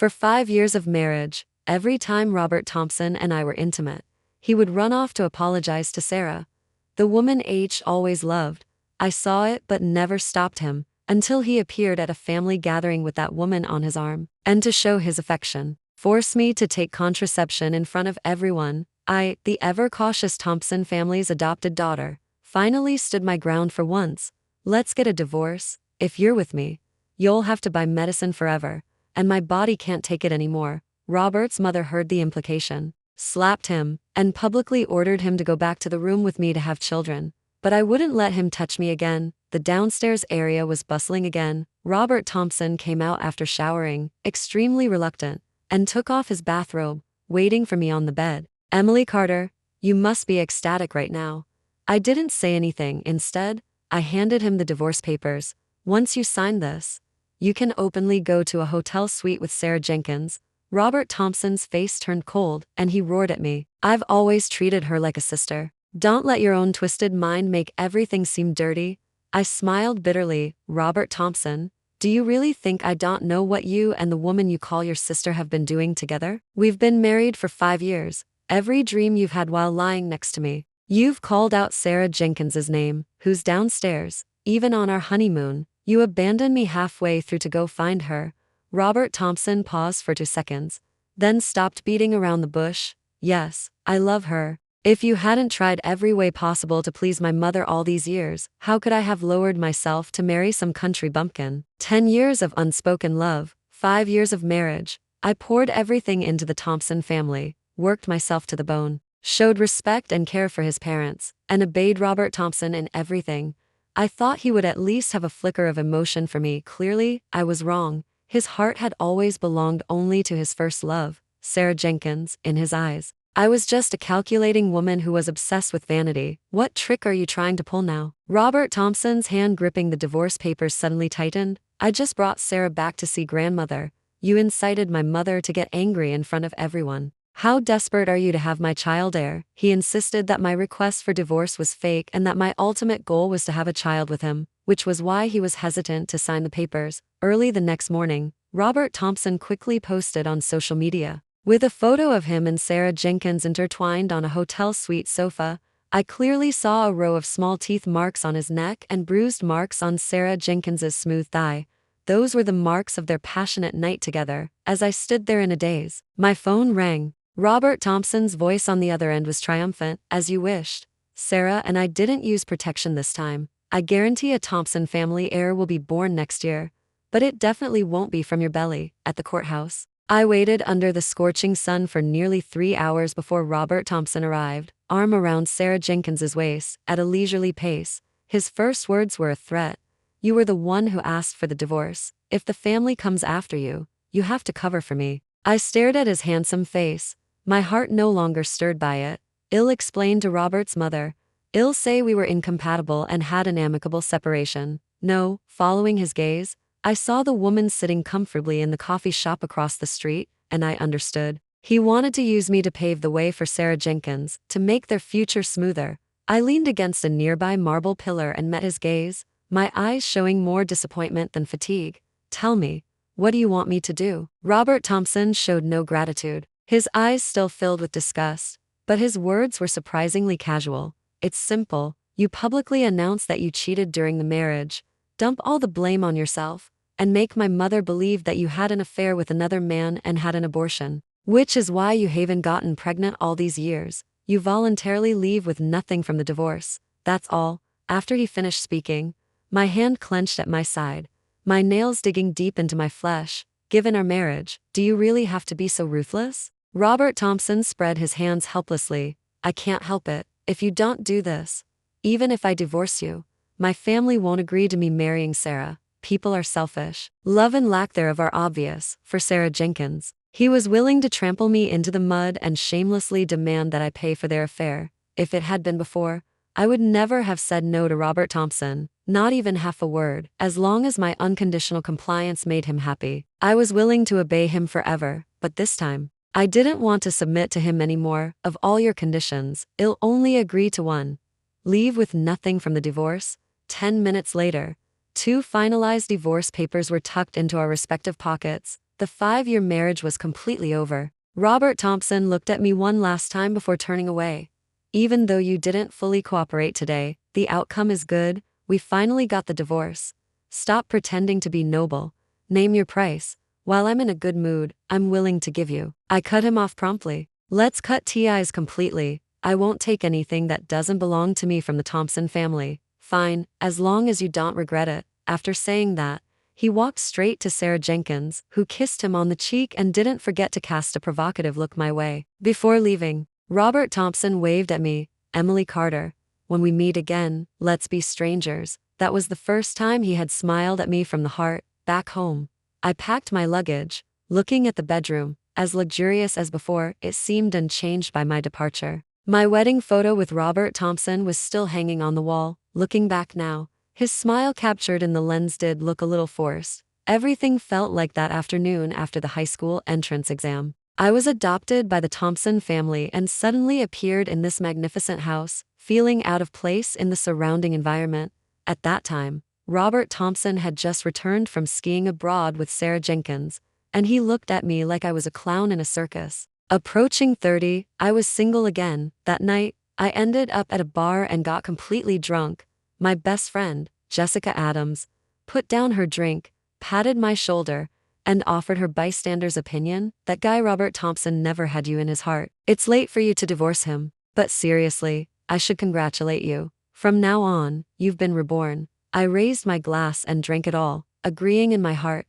For 5 years of marriage, every time Robert Thompson and I were intimate, he would run off to apologize to Sarah, the woman H always loved. I saw it but never stopped him, until he appeared at a family gathering with that woman on his arm, and to show his affection, forced me to take contraception in front of everyone. I, the ever-cautious Thompson family's adopted daughter, finally stood my ground for once. Let's get a divorce. If you're with me, you'll have to buy medicine forever, and my body can't take it anymore. Robert's mother heard the implication, slapped him, and publicly ordered him to go back to the room with me to have children. But I wouldn't let him touch me again. The downstairs area was bustling again. Robert Thompson came out after showering, extremely reluctant, and took off his bathrobe, waiting for me on the bed. Emily Carter, you must be ecstatic right now. I didn't say anything. Instead, I handed him the divorce papers. Once you sign this, you can openly go to a hotel suite with Sarah Jenkins. Robert Thompson's face turned cold, and he roared at me. I've always treated her like a sister. Don't let your own twisted mind make everything seem dirty. I smiled bitterly. Robert Thompson, do you really think I don't know what you and the woman you call your sister have been doing together? We've been married for 5 years. Every dream you've had while lying next to me, you've called out Sarah Jenkins's name, who's downstairs. Even on our honeymoon, you abandoned me halfway through to go find her. Robert Thompson paused for 2 seconds, then stopped beating around the bush. Yes, I love her. If you hadn't tried every way possible to please my mother all these years, how could I have lowered myself to marry some country bumpkin? 10 years of unspoken love, 5 years of marriage. I poured everything into the Thompson family, worked myself to the bone, showed respect and care for his parents, and obeyed Robert Thompson in everything. I thought he would at least have a flicker of emotion for me. Clearly, I was wrong. His heart had always belonged only to his first love, Sarah Jenkins. In his eyes, I was just a calculating woman who was obsessed with vanity. What trick are you trying to pull now? Robert Thompson's hand gripping the divorce papers suddenly tightened. I just brought Sarah back to see grandmother. You incited my mother to get angry in front of everyone. How desperate are you to have my child heir? He insisted that my request for divorce was fake and that my ultimate goal was to have a child with him, which was why he was hesitant to sign the papers. Early the next morning, Robert Thompson quickly posted on social media, with a photo of him and Sarah Jenkins intertwined on a hotel suite sofa. I clearly saw a row of small teeth marks on his neck and bruised marks on Sarah Jenkins's smooth thigh. Those were the marks of their passionate night together. As I stood there in a daze, my phone rang. Robert Thompson's voice on the other end was triumphant. As you wished. Sarah and I didn't use protection this time. I guarantee a Thompson family heir will be born next year. But it definitely won't be from your belly. At the courthouse, I waited under the scorching sun for nearly 3 hours before Robert Thompson arrived, arm around Sarah Jenkins's waist, at a leisurely pace. His first words were a threat. You were the one who asked for the divorce. If the family comes after you, you have to cover for me. I stared at his handsome face, my heart no longer stirred by it. I'll explain to Robert's mother. I'll say we were incompatible and had an amicable separation. No. Following his gaze, I saw the woman sitting comfortably in the coffee shop across the street, and I understood. He wanted to use me to pave the way for Sarah Jenkins, to make their future smoother. I leaned against a nearby marble pillar and met his gaze, my eyes showing more disappointment than fatigue. Tell me, what do you want me to do? Robert Thompson showed no gratitude. His eyes still filled with disgust, but his words were surprisingly casual. It's simple. You publicly announce that you cheated during the marriage, dump all the blame on yourself, and make my mother believe that you had an affair with another man and had an abortion, which is why you haven't gotten pregnant all these years. You voluntarily leave with nothing from the divorce. That's all. After he finished speaking, my hand clenched at my side, my nails digging deep into my flesh. Given our marriage, do you really have to be so ruthless? Robert Thompson spread his hands helplessly. I can't help it. If you don't do this, even if I divorce you, my family won't agree to me marrying Sarah. People are selfish. Love and lack thereof are obvious. For Sarah Jenkins, he was willing to trample me into the mud and shamelessly demand that I pay for their affair. If it had been before, I would never have said no to Robert Thompson, not even half a word. As long as my unconditional compliance made him happy, I was willing to obey him forever. But this time, I didn't want to submit to him anymore. Of all your conditions, I'll only agree to one. Leave with nothing from the divorce. 10 minutes later, 2 finalized divorce papers were tucked into our respective pockets. The 5-year marriage was completely over. Robert Thompson looked at me one last time before turning away. Even though you didn't fully cooperate today, the outcome is good. We finally got the divorce. Stop pretending to be noble. Name your price. While I'm in a good mood, I'm willing to give you. I cut him off promptly. Let's cut ties completely. I won't take anything that doesn't belong to me from the Thompson family. Fine, as long as you don't regret it. After saying that, he walked straight to Sarah Jenkins, who kissed him on the cheek and didn't forget to cast a provocative look my way. Before leaving, Robert Thompson waved at me. Emily Carter. When we meet again, let's be strangers. That was the first time he had smiled at me from the heart. Back home, I packed my luggage, looking at the bedroom. As luxurious as before, it seemed unchanged by my departure. My wedding photo with Robert Thompson was still hanging on the wall. Looking back now, his smile captured in the lens did look a little forced. Everything felt like that afternoon after the high school entrance exam. I was adopted by the Thompson family and suddenly appeared in this magnificent house, feeling out of place in the surrounding environment. At that time, Robert Thompson had just returned from skiing abroad with Sarah Jenkins, and he looked at me like I was a clown in a circus. Approaching 30, I was single again. That night, I ended up at a bar and got completely drunk. My best friend, Jessica Adams, put down her drink, patted my shoulder, and offered her bystander's opinion that guy Robert Thompson never had you in his heart. It's late for you to divorce him, but seriously, I should congratulate you. From now on, you've been reborn. I raised my glass and drank it all, agreeing in my heart.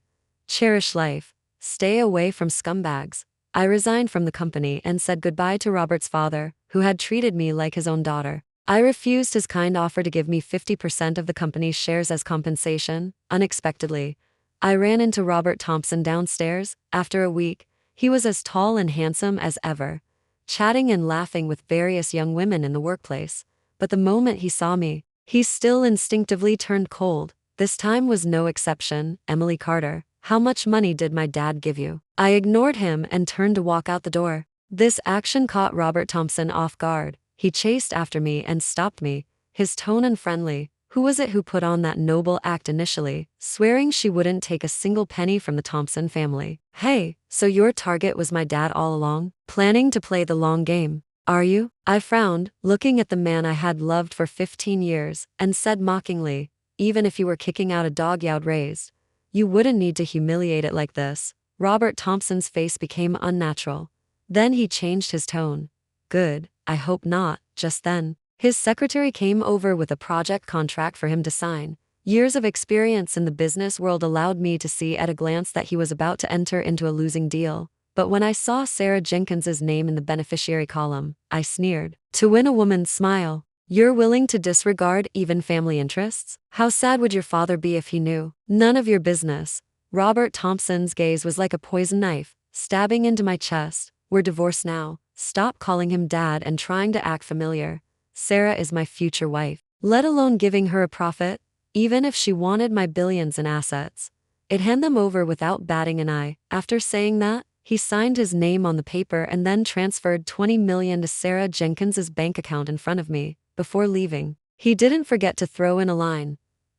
Cherish life. Stay away from scumbags. I resigned from the company and said goodbye to Robert's father, who had treated me like his own daughter. I refused his kind offer to give me 50% of the company's shares as compensation. Unexpectedly, I ran into Robert Thompson downstairs. After a week, he was as tall and handsome as ever, chatting and laughing with various young women in the workplace. But the moment he saw me, he still instinctively turned cold. This time was no exception. Emily Carter, how much money did my dad give you? I ignored him and turned to walk out the door. This action caught Robert Thompson off guard. He chased after me and stopped me, his tone unfriendly. Who was it who put on that noble act initially, swearing she wouldn't take a single penny from the Thompson family? Hey, so your target was my dad all along? Planning to play the long game, are you? I frowned, looking at the man I had loved for 15 years, and said mockingly, even if you were kicking out a dog you'd raised, you wouldn't need to humiliate it like this. Robert Thompson's face became unnatural. Then he changed his tone. Good, I hope not. Just then, his secretary came over with a project contract for him to sign. Years of experience in the business world allowed me to see at a glance that he was about to enter into a losing deal. But when I saw Sarah Jenkins's name in the beneficiary column, I sneered. To win a woman's smile, you're willing to disregard even family interests? How sad would your father be if he knew? None of your business. Robert Thompson's gaze was like a poison knife, stabbing into my chest. We're divorced now. Stop calling him dad and trying to act familiar. Sarah is my future wife. Let alone giving her a profit, even if she wanted my billions in assets. I'd hand them over without batting an eye. After saying that, he signed his name on the paper and then transferred $20 million to Sarah Jenkins's bank account in front of me. Before leaving, he didn't forget to throw in a line.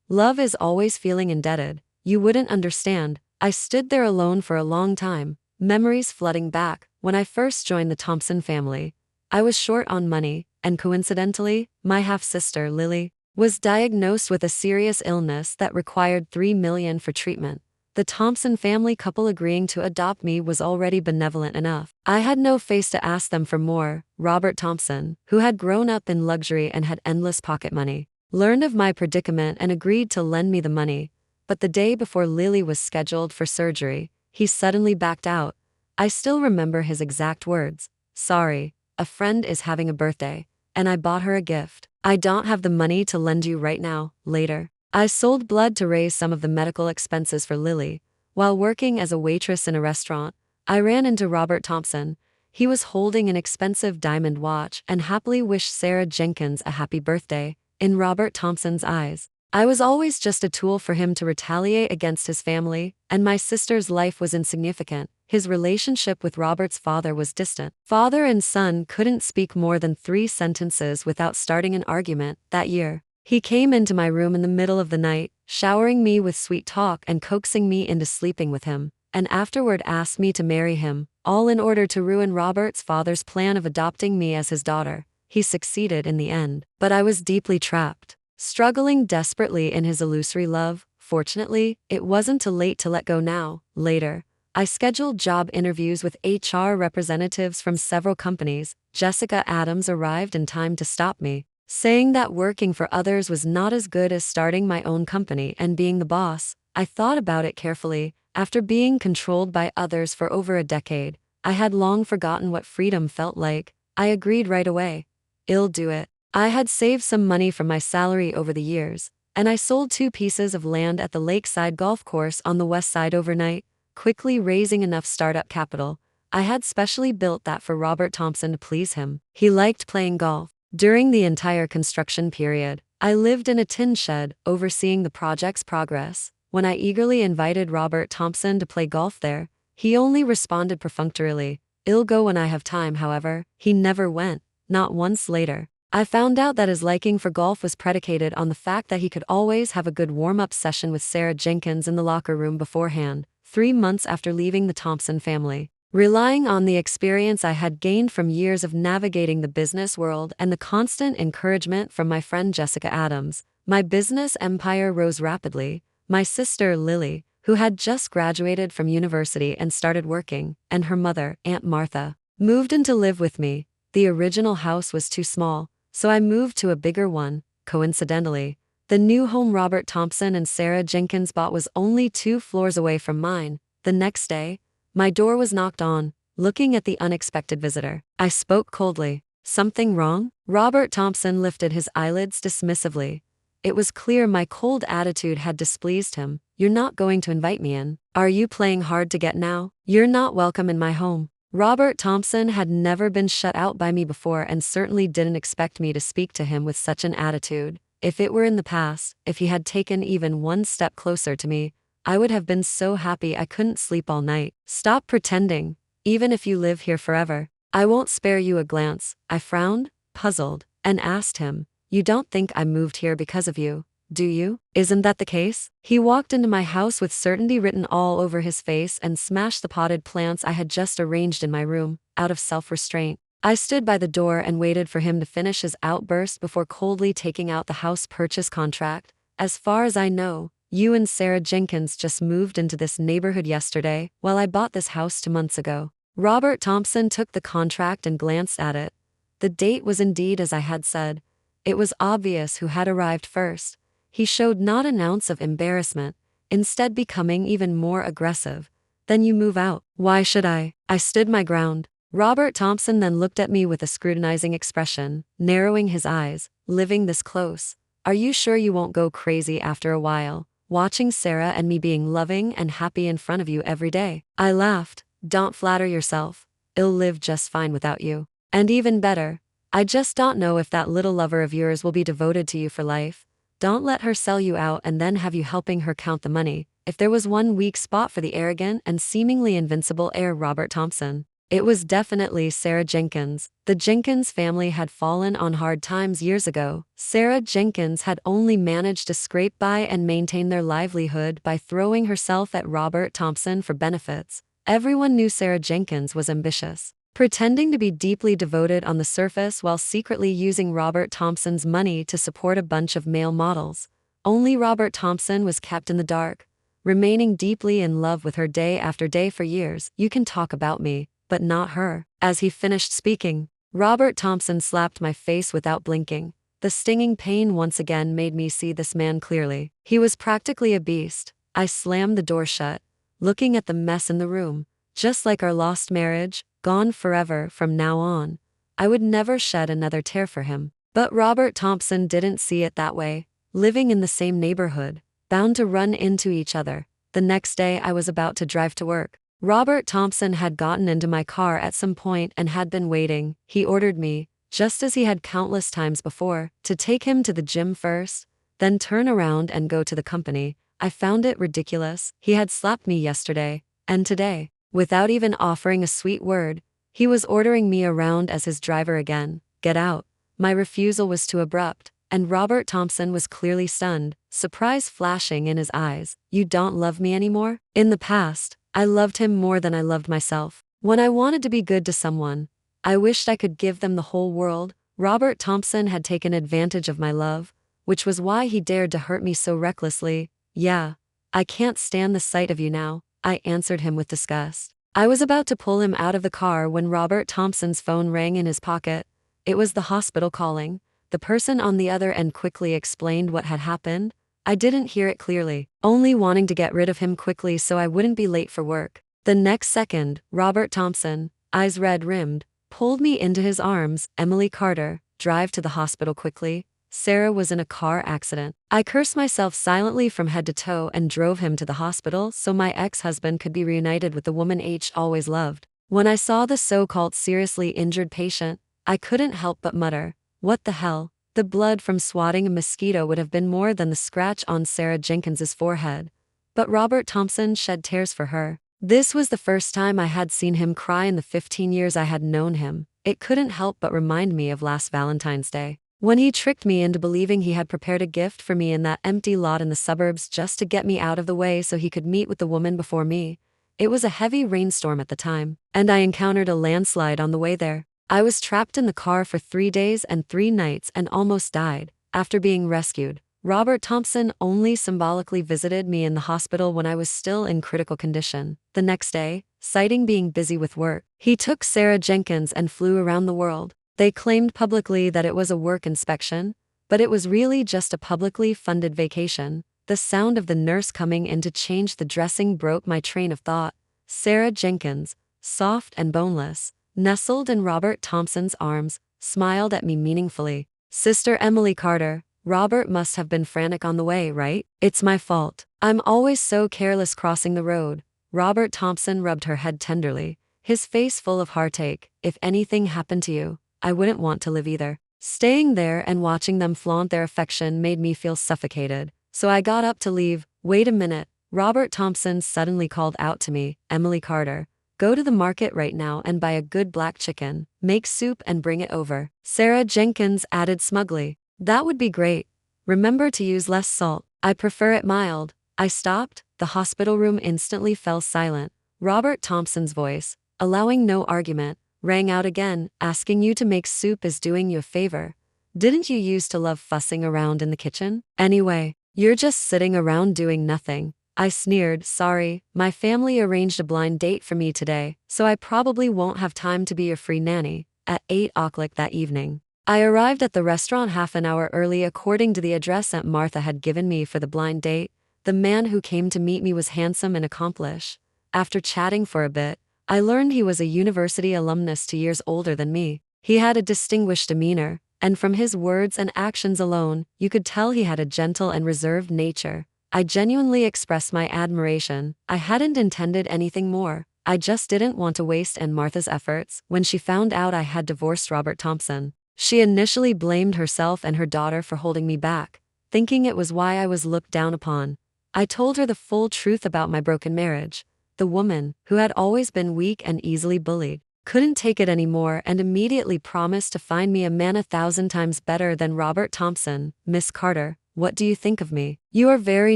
Love is always feeling indebted. You wouldn't understand. I stood there alone for a long time, memories flooding back. When I first joined the Thompson family, I was short on money, and coincidentally, my half-sister, Lily, was diagnosed with a serious illness that required $3 million for treatment. The Thompson family couple agreeing to adopt me was already benevolent enough. I had no face to ask them for more. Robert Thompson, who had grown up in luxury and had endless pocket money, learned of my predicament and agreed to lend me the money. But the day before Lily was scheduled for surgery, he suddenly backed out. I still remember his exact words. Sorry, a friend is having a birthday, and I bought her a gift. I don't have the money to lend you right now, later. I sold blood to raise some of the medical expenses for Lily. While working as a waitress in a restaurant, I ran into Robert Thompson. He was holding an expensive diamond watch and happily wished Sarah Jenkins a happy birthday. In Robert Thompson's eyes, I was always just a tool for him to retaliate against his family, and my sister's life was insignificant. His relationship with Robert's father was distant. Father and son couldn't speak more than 3 sentences without starting an argument. That year, he came into my room in the middle of the night, showering me with sweet talk and coaxing me into sleeping with him. and afterward asked me to marry him, all in order to ruin Robert's father's plan of adopting me as his daughter. He succeeded in the end, but I was deeply trapped, struggling desperately in his illusory love. Fortunately, it wasn't too late to let go now. Later, I scheduled job interviews with HR representatives from several companies. Jessica Adams arrived in time to stop me, saying that working for others was not as good as starting my own company and being the boss. I thought about it carefully. After being controlled by others for over a decade, I had long forgotten what freedom felt like. I agreed right away. I'll do it. I had saved some money from my salary over the years, and I sold 2 pieces of land at the lakeside golf course on the west side overnight, quickly raising enough startup capital. I had specially built that for Robert Thompson to please him. He liked playing golf. During the entire construction period, I lived in a tin shed, overseeing the project's progress. When I eagerly invited Robert Thompson to play golf there, he only responded perfunctorily, "I'll go when I have time." However, he never went, not once. Later, I found out that his liking for golf was predicated on the fact that he could always have a good warm-up session with Sarah Jenkins in the locker room beforehand. 3 months after leaving the Thompson family, relying on the experience I had gained from years of navigating the business world and the constant encouragement from my friend Jessica Adams, my business empire rose rapidly. My sister Lily, who had just graduated from university and started working, and her mother, Aunt Martha, moved in to live with me. The original house was too small, so I moved to a bigger one. Coincidentally, the new home Robert Thompson and Sarah Jenkins bought was only 2 floors away from mine. The next day, my door was knocked on. Looking at the unexpected visitor, I spoke coldly. "Something wrong?" Robert Thompson lifted his eyelids dismissively. It was clear my cold attitude had displeased him. "You're not going to invite me in? Are you playing hard to get now? You're not welcome in my home." Robert Thompson had never been shut out by me before and certainly didn't expect me to speak to him with such an attitude. If it were in the past, if he had taken even one step closer to me, I would have been so happy I couldn't sleep all night. "Stop pretending. Even if you live here forever, I won't spare you a glance." I frowned, puzzled, and asked him, "You don't think I moved here because of you, do you? Isn't that the case?" He walked into my house with certainty written all over his face and smashed the potted plants I had just arranged in my room. Out of self-restraint, I stood by the door and waited for him to finish his outburst before coldly taking out the house purchase contract. "As far as I know, you and Sarah Jenkins just moved into this neighborhood yesterday, while I bought this house 2 months ago." Robert Thompson took the contract and glanced at it. The date was indeed as I had said. It was obvious who had arrived first. He showed not an ounce of embarrassment, instead becoming even more aggressive. "Then you move out." "Why should I?" I stood my ground. Robert Thompson then looked at me with a scrutinizing expression, narrowing his eyes. "Living this close, are you sure you won't go crazy after a while, watching Sarah and me being loving and happy in front of you every day?" I laughed. "Don't flatter yourself. I'll live just fine without you. And even better, I just don't know if that little lover of yours will be devoted to you for life. Don't let her sell you out and then have you helping her count the money." If there was one weak spot for the arrogant and seemingly invincible heir Robert Thompson, it was definitely Sarah Jenkins. The Jenkins family had fallen on hard times years ago. Sarah Jenkins had only managed to scrape by and maintain their livelihood by throwing herself at Robert Thompson for benefits. Everyone knew Sarah Jenkins was ambitious, pretending to be deeply devoted on the surface while secretly using Robert Thompson's money to support a bunch of male models. Only Robert Thompson was kept in the dark, remaining deeply in love with her day after day for years. "You can talk about me, but not her." As he finished speaking, Robert Thompson slapped my face without blinking. The stinging pain once again made me see this man clearly. He was practically a beast. I slammed the door shut, looking at the mess in the room. Just like our lost marriage, gone forever from now on. I would never shed another tear for him. But Robert Thompson didn't see it that way. Living in the same neighborhood, bound to run into each other. The next day I was about to drive to work. Robert Thompson had gotten into my car at some point and had been waiting. He ordered me, just as he had countless times before, to take him to the gym first, then turn around and go to the company. I found it ridiculous. He had slapped me yesterday, and today, without even offering a sweet word, he was ordering me around as his driver again. "Get out." My refusal was too abrupt, and Robert Thompson was clearly stunned, surprise flashing in his eyes. "You don't love me anymore?" In the past, I loved him more than I loved myself. When I wanted to be good to someone, I wished I could give them the whole world. Robert Thompson had taken advantage of my love, which was why he dared to hurt me so recklessly. Yeah, I can't stand the sight of you now, I answered him with disgust. I was about to pull him out of the car when Robert Thompson's phone rang in his pocket. It was the hospital calling. The person on the other end quickly explained what had happened. I didn't hear it clearly, only wanting to get rid of him quickly so I wouldn't be late for work. The next second, Robert Thompson, eyes red-rimmed, pulled me into his arms. Emily Carter, drive to the hospital quickly. Sarah was in a car accident. I cursed myself silently from head to toe and drove him to the hospital so my ex-husband could be reunited with the woman H always loved. When I saw the so-called seriously injured patient, I couldn't help but mutter, "What the hell?" The blood from swatting a mosquito would have been more than the scratch on Sarah Jenkins's forehead. But Robert Thompson shed tears for her. This was the first time I had seen him cry in the 15 years I had known him. It couldn't help but remind me of last Valentine's Day, when he tricked me into believing he had prepared a gift for me in that empty lot in the suburbs just to get me out of the way so he could meet with the woman before me. It was a heavy rainstorm at the time, and I encountered a landslide on the way there. I was trapped in the car for 3 days and 3 nights and almost died. After being rescued, Robert Thompson only symbolically visited me in the hospital when I was still in critical condition. The next day, citing being busy with work, he took Sarah Jenkins and flew around the world. They claimed publicly that it was a work inspection, but it was really just a publicly funded vacation. The sound of the nurse coming in to change the dressing broke my train of thought. Sarah Jenkins, soft and boneless, nestled in Robert Thompson's arms, smiled at me meaningfully. "Sister Emily Carter, Robert must have been frantic on the way, right? It's my fault. I'm always so careless crossing the road." Robert Thompson rubbed her head tenderly, his face full of heartache. "If anything happened to you, I wouldn't want to live either." Staying there and watching them flaunt their affection made me feel suffocated, so I got up to leave. "Wait a minute," Robert Thompson suddenly called out to me. "Emily Carter, go to the market right now and buy a good black chicken, make soup and bring it over." Sarah Jenkins added smugly, "That would be great. Remember to use less salt. I prefer it mild." I stopped. The hospital room instantly fell silent. Robert Thompson's voice, allowing no argument, rang out again. "Asking you to make soup is doing you a favor. Didn't you used to love fussing around in the kitchen? Anyway, you're just sitting around doing nothing." I sneered. "Sorry, my family arranged a blind date for me today, so I probably won't have time to be your free nanny." At 8 o'clock that evening, I arrived at the restaurant half an hour early according to the address Aunt Martha had given me for the blind date. The man who came to meet me was handsome and accomplished. After chatting for a bit, I learned he was a university alumnus 2 years older than me. He had a distinguished demeanor, and from his words and actions alone, you could tell he had a gentle and reserved nature. I genuinely expressed my admiration. I hadn't intended anything more. I just didn't want to waste Aunt Martha's efforts. When she found out I had divorced Robert Thompson, she initially blamed herself and her daughter for holding me back, thinking it was why I was looked down upon. I told her the full truth about my broken marriage. The woman, who had always been weak and easily bullied, couldn't take it anymore and immediately promised to find me a man 1,000 times better than Robert Thompson. "Miss Carter, what do you think of me? You are very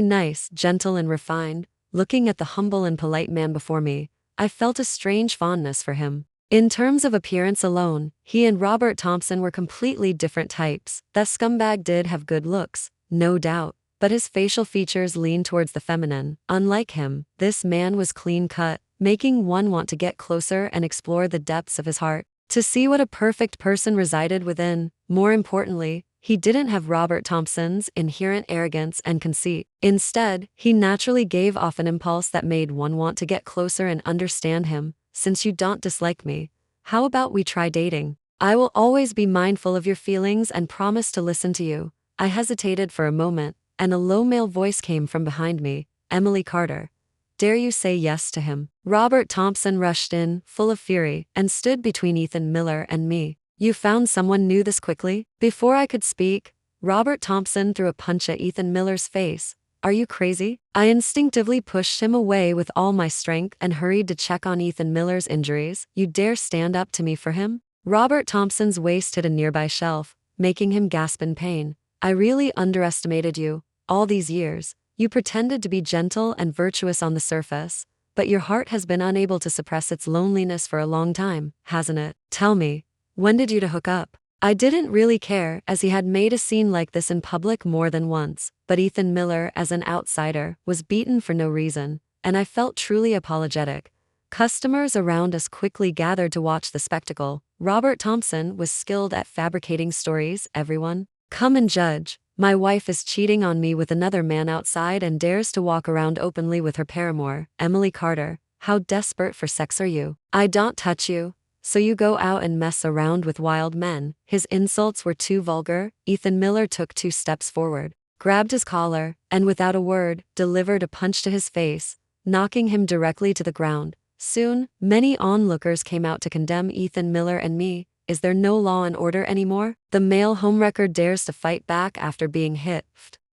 nice, gentle and refined." Looking at the humble and polite man before me, I felt a strange fondness for him. In terms of appearance alone, he and Robert Thompson were completely different types. That scumbag did have good looks, no doubt, but his facial features leaned towards the feminine. Unlike him, this man was clean-cut, making one want to get closer and explore the depths of his heart, to see what a perfect person resided within. More importantly, he didn't have Robert Thompson's inherent arrogance and conceit. Instead, he naturally gave off an impulse that made one want to get closer and understand him. "Since you don't dislike me, how about we try dating? I will always be mindful of your feelings and promise to listen to you." I hesitated for a moment, and a low male voice came from behind me. "Emily Carter, dare you say yes to him?" Robert Thompson rushed in, full of fury, and stood between Ethan Miller and me. "You found someone new this quickly?" Before I could speak, Robert Thompson threw a punch at Ethan Miller's face. "Are you crazy?" I instinctively pushed him away with all my strength and hurried to check on Ethan Miller's injuries. "You dare stand up to me for him?" Robert Thompson's waist hit a nearby shelf, making him gasp in pain. "I really underestimated you. All these years, you pretended to be gentle and virtuous on the surface, but your heart has been unable to suppress its loneliness for a long time, hasn't it? Tell me, when did you two hook up? I didn't really care, as he had made a scene like this in public more than once, but Ethan Miller, as an outsider, was beaten for no reason, and I felt truly apologetic. Customers around us quickly gathered to watch the spectacle. Robert Thompson was skilled at fabricating stories. Everyone, come and judge. My wife is cheating on me with another man outside and dares to walk around openly with her paramour, Emily Carter. How desperate for sex are you? I don't touch you, so you go out and mess around with wild men. His insults were too vulgar. Ethan Miller took 2 steps forward, grabbed his collar, and without a word, delivered a punch to his face, knocking him directly to the ground. Soon, many onlookers came out to condemn Ethan Miller and me. Is there no law and order anymore? The male homewrecker dares to fight back after being hit.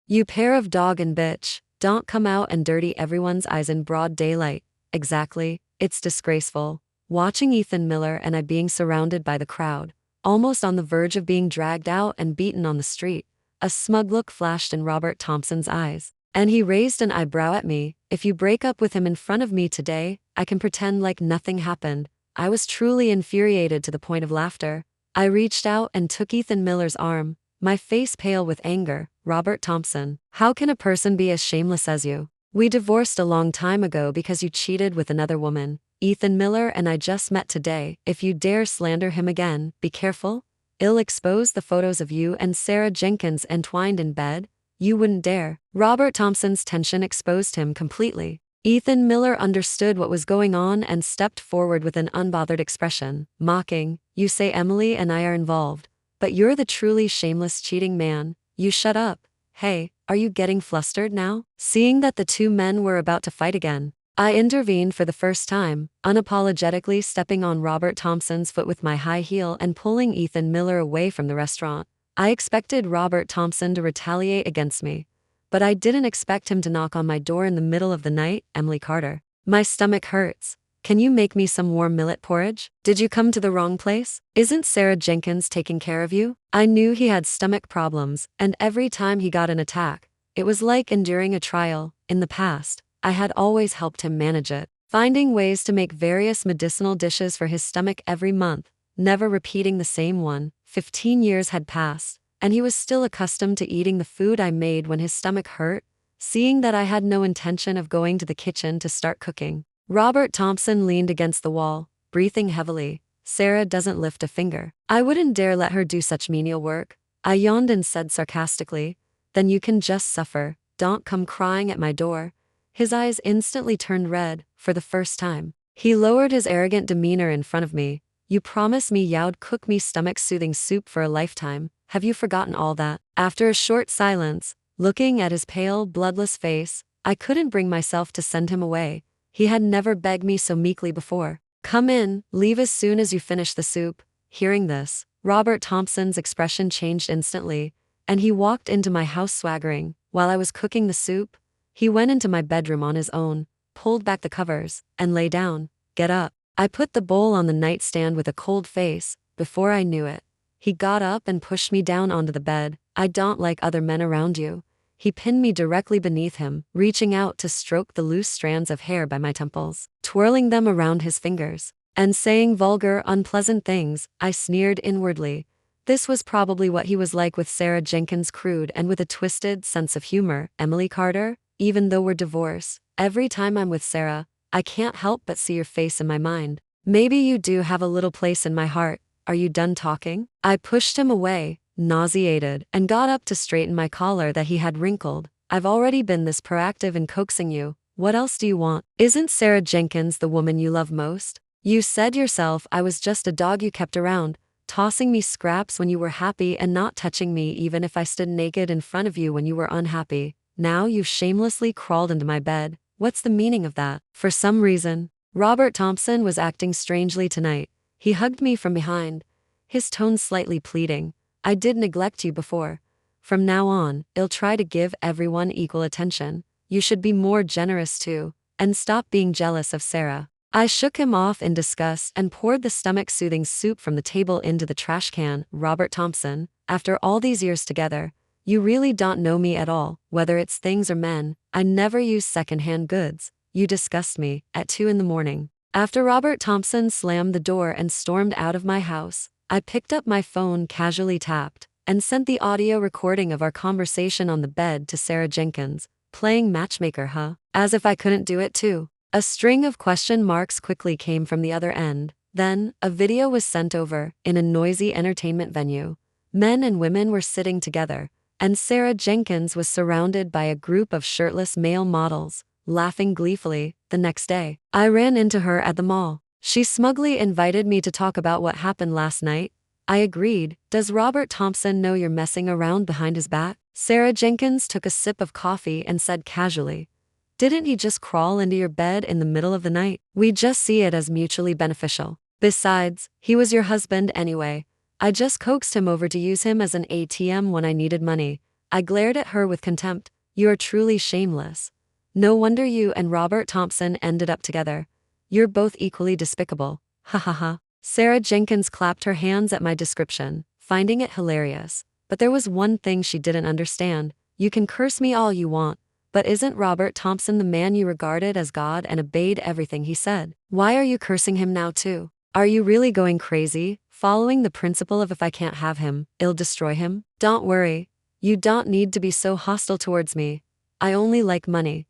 You pair of dog and bitch, don't come out and dirty everyone's eyes in broad daylight. Exactly, it's disgraceful. Watching Ethan Miller and I being surrounded by the crowd, almost on the verge of being dragged out and beaten on the street, a smug look flashed in Robert Thompson's eyes, and he raised an eyebrow at me. If you break up with him in front of me today, I can pretend like nothing happened. I was truly infuriated to the point of laughter. I reached out and took Ethan Miller's arm, my face pale with anger. Robert Thompson, how can a person be as shameless as you? We divorced a long time ago because you cheated with another woman. Ethan Miller and I just met today. If you dare slander him again, be careful. I'll expose the photos of you and Sarah Jenkins entwined in bed. You wouldn't dare. Robert Thompson's tension exposed him completely. Ethan Miller understood what was going on and stepped forward with an unbothered expression, mocking. You say Emily and I are involved, but you're the truly shameless cheating man. You shut up. Hey, are you getting flustered now? Seeing that the 2 men were about to fight again, I intervened for the first time, unapologetically stepping on Robert Thompson's foot with my high heel and pulling Ethan Miller away from the restaurant. I expected Robert Thompson to retaliate against me, but I didn't expect him to knock on my door in the middle of the night. Emily Carter, my stomach hurts. Can you make me some warm millet porridge? Did you come to the wrong place? Isn't Sarah Jenkins taking care of you? I knew he had stomach problems, and every time he got an attack, it was like enduring a trial. In the past, I had always helped him manage it, finding ways to make various medicinal dishes for his stomach every month, never repeating the same one. 15 years had passed, and he was still accustomed to eating the food I made when his stomach hurt. Seeing that I had no intention of going to the kitchen to start cooking, Robert Thompson leaned against the wall, breathing heavily. Sarah doesn't lift a finger. I wouldn't dare let her do such menial work. I yawned and said sarcastically, then you can just suffer. Don't come crying at my door. His eyes instantly turned red. For the first time, he lowered his arrogant demeanor in front of me. You promised me you'd cook me stomach-soothing soup for a lifetime. Have you forgotten all that? After a short silence, looking at his pale, bloodless face, I couldn't bring myself to send him away. He had never begged me so meekly before. Come in, leave as soon as you finish the soup. Hearing this, Robert Thompson's expression changed instantly, and he walked into my house swaggering. While I was cooking the soup, he went into my bedroom on his own, pulled back the covers, and lay down. Get up. I put the bowl on the nightstand with a cold face. Before I knew it, he got up and pushed me down onto the bed. I don't like other men around you. He pinned me directly beneath him, reaching out to stroke the loose strands of hair by my temples, twirling them around his fingers, and saying vulgar, unpleasant things. I sneered inwardly. This was probably what he was like with Sarah Jenkins, crude and with a twisted sense of humor. Emily Carter, even though we're divorced, every time I'm with Sarah, I can't help but see your face in my mind. Maybe you do have a little place in my heart. Are you done talking? I pushed him away, nauseated, and got up to straighten my collar that he had wrinkled. I've already been this proactive in coaxing you. What else do you want? Isn't Sarah Jenkins the woman you love most? You said yourself I was just a dog you kept around, tossing me scraps when you were happy and not touching me even if I stood naked in front of you when you were unhappy. Now you've shamelessly crawled into my bed. What's the meaning of that? For some reason, Robert Thompson was acting strangely tonight. He hugged me from behind, his tone slightly pleading. I did neglect you before. From now on, I'll try to give everyone equal attention. You should be more generous too, and stop being jealous of Sarah. I shook him off in disgust and poured the stomach-soothing soup from the table into the trash can. Robert Thompson, after all these years together, you really don't know me at all. Whether it's things or men, I never use second-hand goods. You disgust me, at 2 in the morning. After Robert Thompson slammed the door and stormed out of my house, I picked up my phone, casually tapped, and sent the audio recording of our conversation on the bed to Sarah Jenkins. Playing matchmaker, huh? As if I couldn't do it too. A string of question marks quickly came from the other end. Then, a video was sent over, in a noisy entertainment venue. Men and women were sitting together, and Sarah Jenkins was surrounded by a group of shirtless male models, laughing gleefully. The next day, I ran into her at the mall. She smugly invited me to talk about what happened last night. I agreed. Does Robert Thompson know you're messing around behind his back? Sarah Jenkins took a sip of coffee and said casually, didn't he just crawl into your bed in the middle of the night? We just see it as mutually beneficial. Besides, he was your husband anyway. I just coaxed him over to use him as an ATM when I needed money. I glared at her with contempt. You are truly shameless. No wonder you and Robert Thompson ended up together. You're both equally despicable. Ha ha ha. Sarah Jenkins clapped her hands at my description, finding it hilarious. But there was one thing she didn't understand. You can curse me all you want, but isn't Robert Thompson the man you regarded as God and obeyed everything he said? Why are you cursing him now too? Are you really going crazy, following the principle of if I can't have him, I'll destroy him? Don't worry. You don't need to be so hostile towards me. I only like money.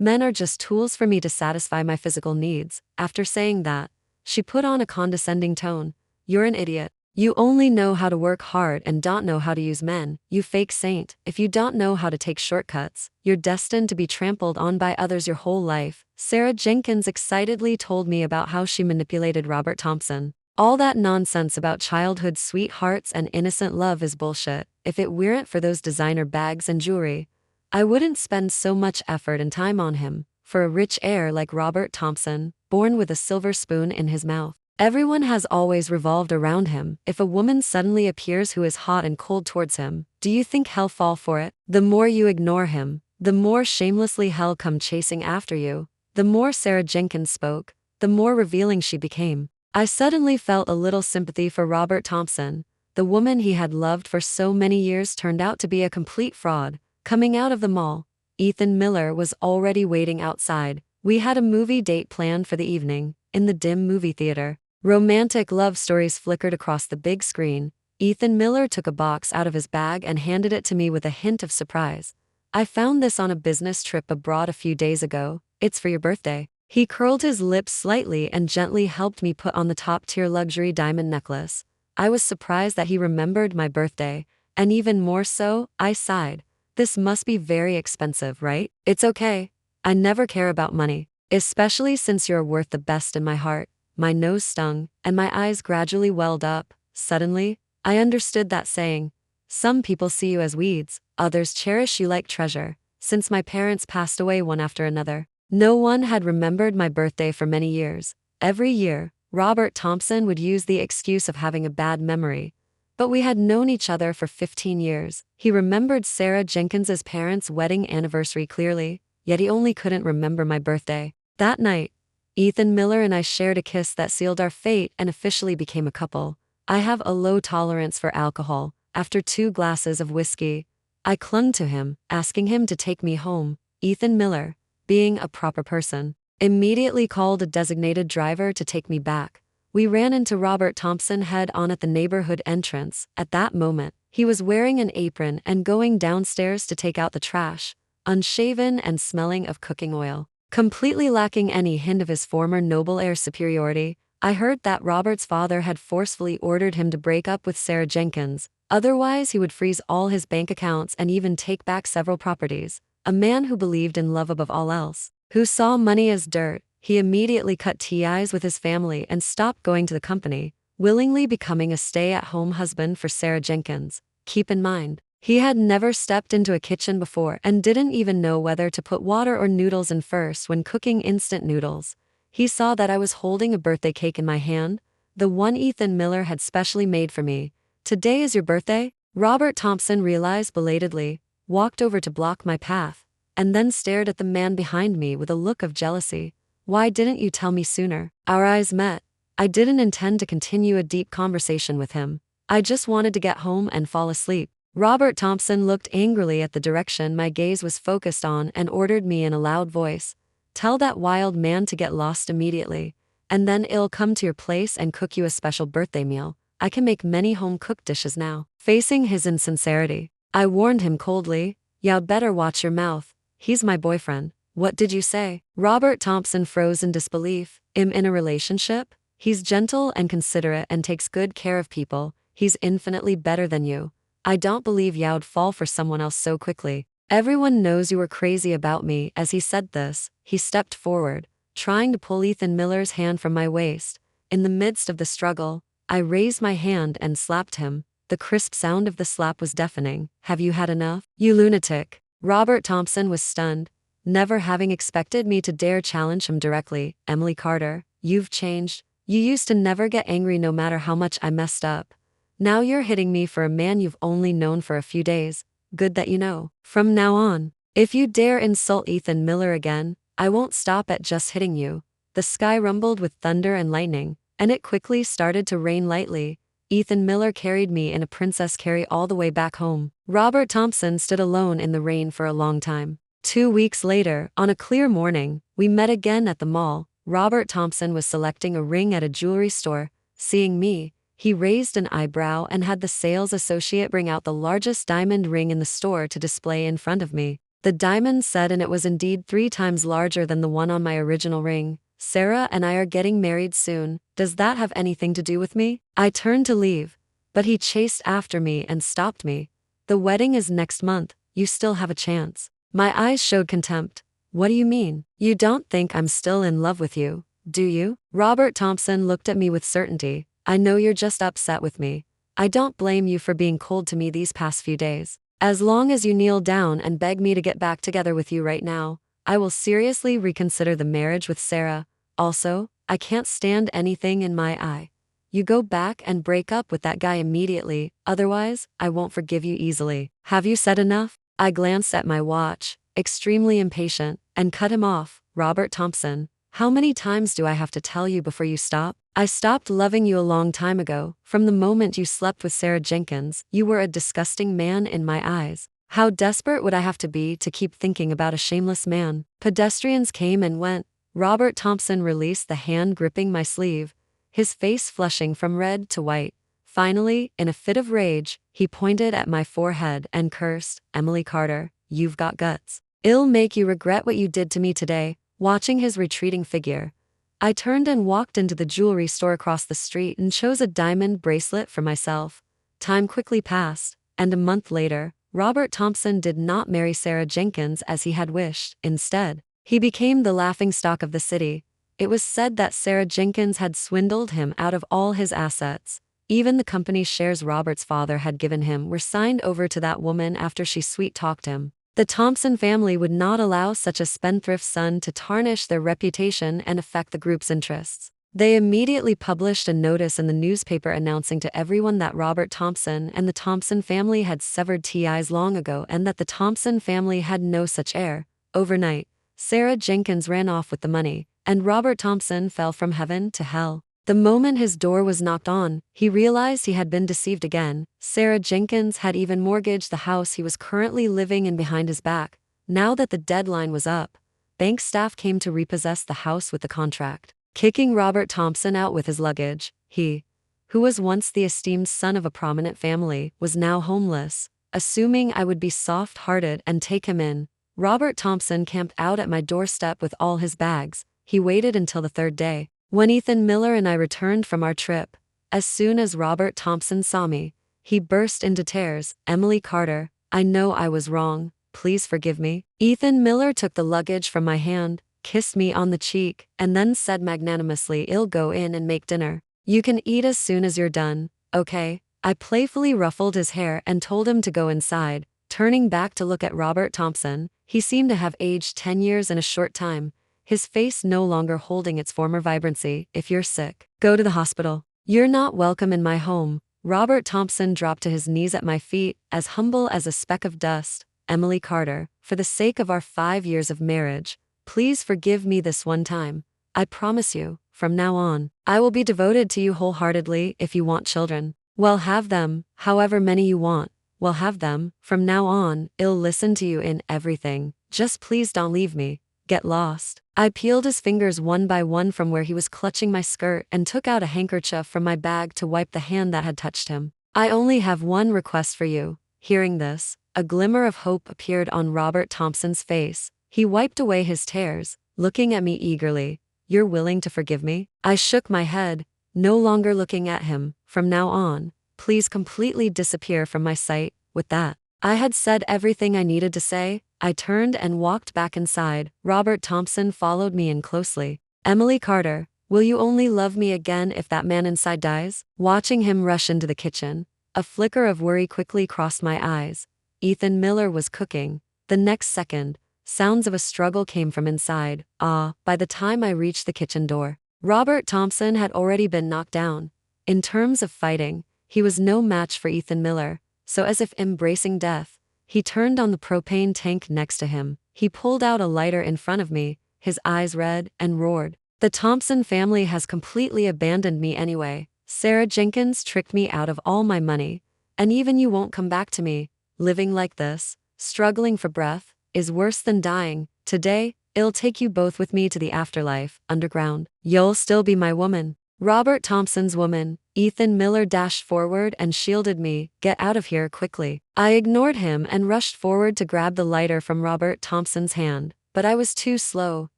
Men are just tools for me to satisfy my physical needs. After saying that, she put on a condescending tone. You're an idiot. You only know how to work hard and don't know how to use men, you fake saint. If you don't know how to take shortcuts, you're destined to be trampled on by others your whole life. Sarah Jenkins excitedly told me about how she manipulated Robert Thompson. All that nonsense about childhood sweethearts and innocent love is bullshit. If it weren't for those designer bags and jewelry, I wouldn't spend so much effort and time on him. For a rich heir like Robert Thompson, born with a silver spoon in his mouth, everyone has always revolved around him. If a woman suddenly appears who is hot and cold towards him, do you think he'll fall for it? The more you ignore him, the more shamelessly he'll come chasing after you. The more Sarah Jenkins spoke, the more revealing she became. I suddenly felt a little sympathy for Robert Thompson. The woman he had loved for so many years turned out to be a complete fraud. Coming out of the mall, Ethan Miller was already waiting outside. We had a movie date planned for the evening, in the dim movie theater. Romantic love stories flickered across the big screen. Ethan Miller took a box out of his bag and handed it to me with a hint of surprise. I found this on a business trip abroad a few days ago. It's for your birthday. He curled his lips slightly and gently helped me put on the top-tier luxury diamond necklace. I was surprised that he remembered my birthday, and even more so, I sighed. This must be very expensive, right? It's okay. I never care about money, especially since you're worth the best in my heart. My nose stung, and my eyes gradually welled up. Suddenly, I understood that saying. Some people see you as weeds, others cherish you like treasure. Since my parents passed away one after another, no one had remembered my birthday for many years. Every year, Robert Thompson would use the excuse of having a bad memory. But we had known each other for 15 years. He remembered Sarah Jenkins's parents' wedding anniversary clearly, yet he only couldn't remember my birthday. That night, Ethan Miller and I shared a kiss that sealed our fate and officially became a couple. I have a low tolerance for alcohol. After 2 glasses of whiskey, I clung to him, asking him to take me home. Ethan Miller, being a proper person, immediately called a designated driver to take me back. We ran into Robert Thompson head-on at the neighborhood entrance. At that moment, he was wearing an apron and going downstairs to take out the trash, unshaven and smelling of cooking oil. Completely lacking any hint of his former noble air superiority, I heard that Robert's father had forcefully ordered him to break up with Sarah Jenkins, otherwise he would freeze all his bank accounts and even take back several properties. A man who believed in love above all else, who saw money as dirt, he immediately cut ties with his family and stopped going to the company, willingly becoming a stay-at-home husband for Sarah Jenkins. Keep in mind, he had never stepped into a kitchen before and didn't even know whether to put water or noodles in first when cooking instant noodles. He saw that I was holding a birthday cake in my hand, the one Ethan Miller had specially made for me. Today is your birthday? Robert Thompson realized belatedly, walked over to block my path, and then stared at the man behind me with a look of jealousy. Why didn't you tell me sooner? Our eyes met. I didn't intend to continue a deep conversation with him. I just wanted to get home and fall asleep. Robert Thompson looked angrily at the direction my gaze was focused on and ordered me in a loud voice, Tell that wild man to get lost immediately, and then I'll come to your place and cook you a special birthday meal. I can make many home-cooked dishes now." Facing his insincerity, I warned him coldly, "You'd better watch your mouth. He's my boyfriend." "What did you say?" Robert Thompson froze in disbelief. "I'm in a relationship? He's gentle and considerate and takes good care of people. He's infinitely better than you. I don't believe you'd fall for someone else so quickly. Everyone knows you were crazy about me." As he said this, he stepped forward, trying to pull Ethan Miller's hand from my waist. In the midst of the struggle, I raised my hand and slapped him. The crisp sound of the slap was deafening. "Have you had enough, you lunatic?" Robert Thompson was stunned, never having expected me to dare challenge him directly. "Emily Carter, you've changed. You used to never get angry no matter how much I messed up. Now you're hitting me for a man you've only known for a few days. Good that you know. From now on, if you dare insult Ethan Miller again, I won't stop at just hitting you." The sky rumbled with thunder and lightning, and it quickly started to rain lightly. Ethan Miller carried me in a princess carry all the way back home. Robert Thompson stood alone in the rain for a long time. 2 weeks later, on a clear morning, we met again at the mall. Robert Thompson was selecting a ring at a jewelry store. Seeing me, he raised an eyebrow and had the sales associate bring out the largest diamond ring in the store to display in front of me. The diamond said, and it was indeed 3 times larger than the one on my original ring, "Sarah and I are getting married soon. Does that have anything to do with me?" I turned to leave, but he chased after me and stopped me. "The wedding is next month. You still have a chance." My eyes showed contempt. "What do you mean? You don't think I'm still in love with you, do you?" Robert Thompson looked at me with certainty. "I know you're just upset with me. I don't blame you for being cold to me these past few days. As long as you kneel down and beg me to get back together with you right now, I will seriously reconsider the marriage with Sarah. Also, I can't stand anything in my eye. You go back and break up with that guy immediately, otherwise, I won't forgive you easily. Have you said enough?" I glanced at my watch, extremely impatient, and cut him off. "Robert Thompson, how many times do I have to tell you before you stop? I stopped loving you a long time ago. From the moment you slept with Sarah Jenkins, you were a disgusting man in my eyes. How desperate would I have to be to keep thinking about a shameless man?" Pedestrians came and went. Robert Thompson released the hand gripping my sleeve, his face flushing from red to white. Finally, in a fit of rage, he pointed at my forehead and cursed, "Emily Carter, you've got guts. It'll make you regret what you did to me today." Watching his retreating figure, I turned and walked into the jewelry store across the street and chose a diamond bracelet for myself. Time quickly passed, and a month later, Robert Thompson did not marry Sarah Jenkins as he had wished. Instead, he became the laughingstock of the city. It was said that Sarah Jenkins had swindled him out of all his assets. Even the company's shares Robert's father had given him were signed over to that woman after she sweet-talked him. The Thompson family would not allow such a spendthrift son to tarnish their reputation and affect the group's interests. They immediately published a notice in the newspaper announcing to everyone that Robert Thompson and the Thompson family had severed ties long ago and that the Thompson family had no such heir. Overnight, Sarah Jenkins ran off with the money, and Robert Thompson fell from heaven to hell. The moment his door was knocked on, he realized he had been deceived again. Sarah Jenkins had even mortgaged the house he was currently living in behind his back. Now that the deadline was up, bank staff came to repossess the house with the contract, kicking Robert Thompson out with his luggage. He, who was once the esteemed son of a prominent family, was now homeless. Assuming I would be soft-hearted and take him in, Robert Thompson camped out at my doorstep with all his bags. He waited until the 3rd day, when Ethan Miller and I returned from our trip. As soon as Robert Thompson saw me, he burst into tears. "Emily Carter, I know I was wrong. Please forgive me." Ethan Miller took the luggage from my hand, kissed me on the cheek, and then said magnanimously, "I'll go in and make dinner. You can eat as soon as you're done, okay?" I playfully ruffled his hair and told him to go inside. Turning back to look at Robert Thompson, he seemed to have aged 10 years in a short time, his face no longer holding its former vibrancy. "If you're sick, go to the hospital. You're not welcome in my home." Robert Thompson dropped to his knees at my feet, as humble as a speck of dust. "Emily Carter, for the sake of our 5 years of marriage, please forgive me this one time. I promise you, from now on, I will be devoted to you wholeheartedly. If you want children, well, have them. However many you want, well, have them. From now on, I'll listen to you in everything. Just please don't leave me. Get lost. I peeled his fingers one by one from where he was clutching my skirt and took out a handkerchief from my bag to wipe the hand that had touched him. I only have one request for you. Hearing this, a glimmer of hope appeared on Robert Thompson's face. He wiped away his tears, looking at me eagerly. You're willing to forgive me? I shook my head, no longer looking at him. From now on, please completely disappear from my sight. With that, I had said everything I needed to say. I turned and walked back inside. Robert Thompson followed me in closely. Emily Carter, will you only love me again if that man inside dies? Watching him rush into the kitchen, a flicker of worry quickly crossed my eyes. Ethan Miller was cooking. The next second, sounds of a struggle came from inside. By the time I reached the kitchen door, Robert Thompson had already been knocked down. In terms of fighting, he was no match for Ethan Miller, so as if embracing death, he turned on the propane tank next to him. He pulled out a lighter in front of me, his eyes red, and roared. The Thompson family has completely abandoned me anyway. Sarah Jenkins tricked me out of all my money, and even you won't come back to me. Living like this, struggling for breath, is worse than dying. Today, I'll take you both with me to the afterlife, underground. You'll still be my woman. Robert Thompson's woman. Ethan Miller dashed forward and shielded me. Get out of here quickly. I ignored him and rushed forward to grab the lighter from Robert Thompson's hand, but I was too slow.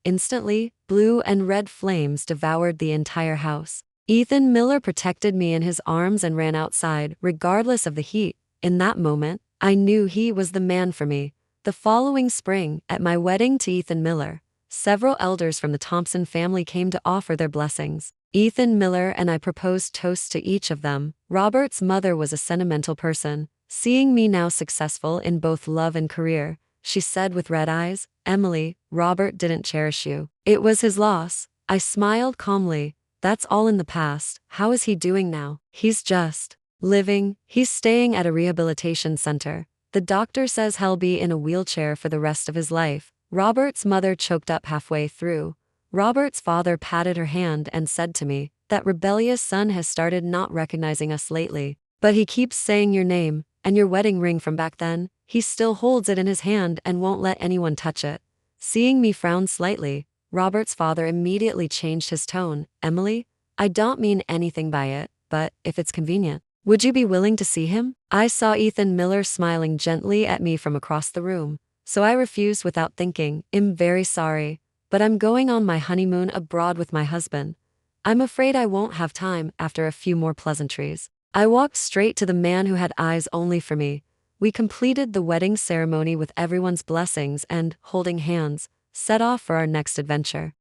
Instantly, blue and red flames devoured the entire house. Ethan Miller protected me in his arms and ran outside, regardless of the heat. In that moment, I knew he was the man for me. The following spring, at my wedding to Ethan Miller, several elders from the Thompson family came to offer their blessings. Ethan Miller and I proposed toasts to each of them. Robert's mother was a sentimental person. Seeing me now successful in both love and career, she said with red eyes, Emily, Robert didn't cherish you. It was his loss. I smiled calmly. That's all in the past. How is he doing now? He's just living. He's staying at a rehabilitation center. The doctor says he'll be in a wheelchair for the rest of his life. Robert's mother choked up halfway through. Robert's father patted her hand and said to me, that rebellious son has started not recognizing us lately. But he keeps saying your name, and your wedding ring from back then. He still holds it in his hand and won't let anyone touch it. Seeing me frown slightly, Robert's father immediately changed his tone. Emily, I don't mean anything by it, but if it's convenient, would you be willing to see him? I saw Ethan Miller smiling gently at me from across the room, so I refused without thinking. I'm very sorry, but I'm going on my honeymoon abroad with my husband. I'm afraid I won't have time. After a few more pleasantries, I walked straight to the man who had eyes only for me. We completed the wedding ceremony with everyone's blessings and, holding hands, set off for our next adventure.